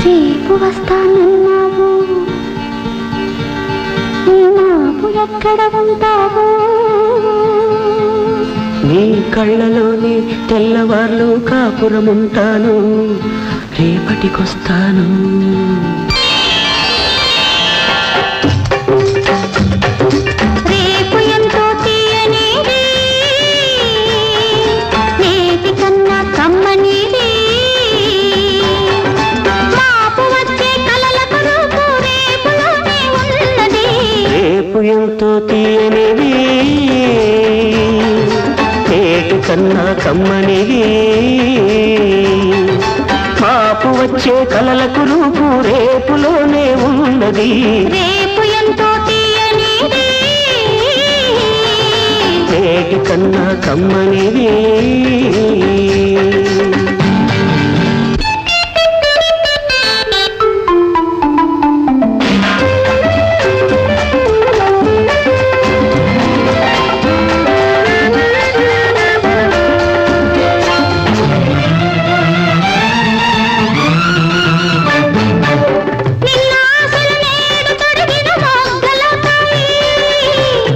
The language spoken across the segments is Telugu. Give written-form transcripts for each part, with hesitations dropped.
రేపు వస్తానన్నావు, నాకు ఎక్కడ ఉంటావు? నీ కళ్ళలోని తెల్లవార్లు కాపురముంటాను, రేపటికొస్తాను. రేపు ఎంతో తీయనిది, నేటి కన్నా కమ్మనిది. మాపు వచ్చే కలలకు రూపు రేపులోనే ఉన్నది. రేపు ఎంతో తీయనిది, నేటి కన్నా కమ్మనిది. మాపు వచ్చే కలలకు రూపు రేపులోనే ఉన్నది. రేపు ఎంతో తీయనిది, నేటి కన్నా కమ్మనిది.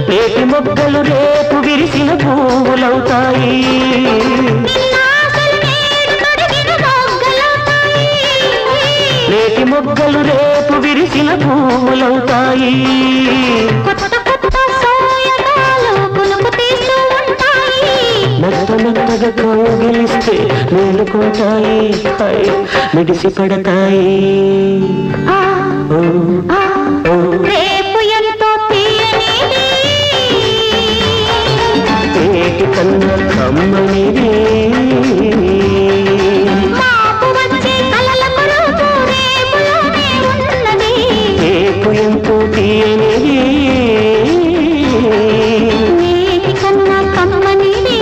నేటి మొగ్గలు రేపు విరిసిన పువ్వులవుతాయి. నేటి మొగ్గలు రేపు విరిసిన పువ్వులవుతాయి. మెత్త మెత్తగా కౌగిలిస్తే మేలుకుంటాయి, మిడిసి పడతాయి. రేపు ఎంతో తీయనిది, నేటి కన్నా కమ్మనిది. మాపు వచ్చే కలలకు రూపు రేపులోనే ఉన్నది. రేపు ఎంతో తీయనిది, నేటి కన్నా కమ్మనిది.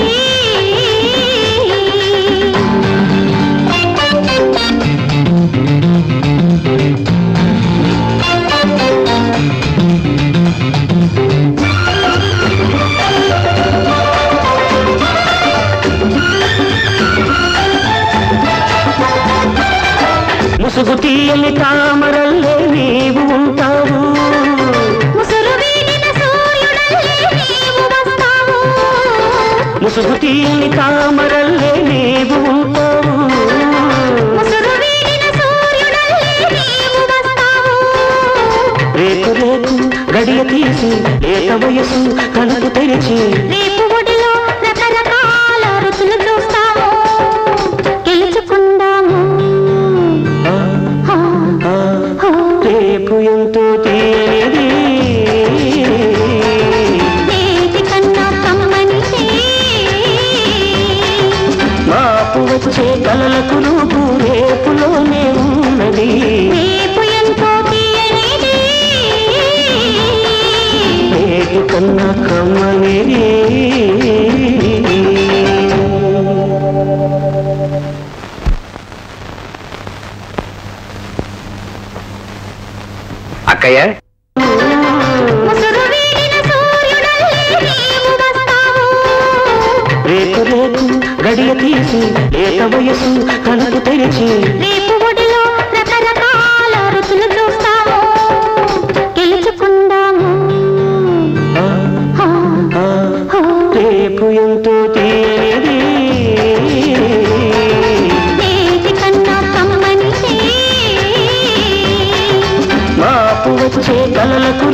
ముసుగు తీయని తామరల్లే నీవు ఉంటావు, ముసురు వీడిన సూర్యుడల్లే నీవు వస్తావు. ముసుగు తీయని తామరల్లే నీవు ఉంటావు. ముసురు వీడిన సూర్యుడల్లే నీవు వస్తావు. రేపు రేపు గడియ తీసి లేత వయసు కనులు తెరిచి రేపు ఒడిలో రకరకాల రుచులు చూస్తాము, గెలుచుకుందాము. రేపు ఎంతో తీయనిది, నేటి కన్నా కమ్మనిది. మాపు వచ్చే కలలకు రూపు రేపులోనే ఉన్నది. రేపు ఎంతో తీయనిది, నేటి కన్నా కమ్మనిది. అక్కయ్య, ముసురు వీడిన సూర్యుడల్లే నీవు వస్తావు. రేపు రేపు గడియ తీసి లేత వయసు కనులు తెరిచి రేపు ఒడిలో రకరకాల రుచులు చూస్తాము, గెలుచుకుందాము. రేపు ఎంతో తీయనిది, నేటి కన్నా కమ్మనిది. మాపు వచ్చే కలలకు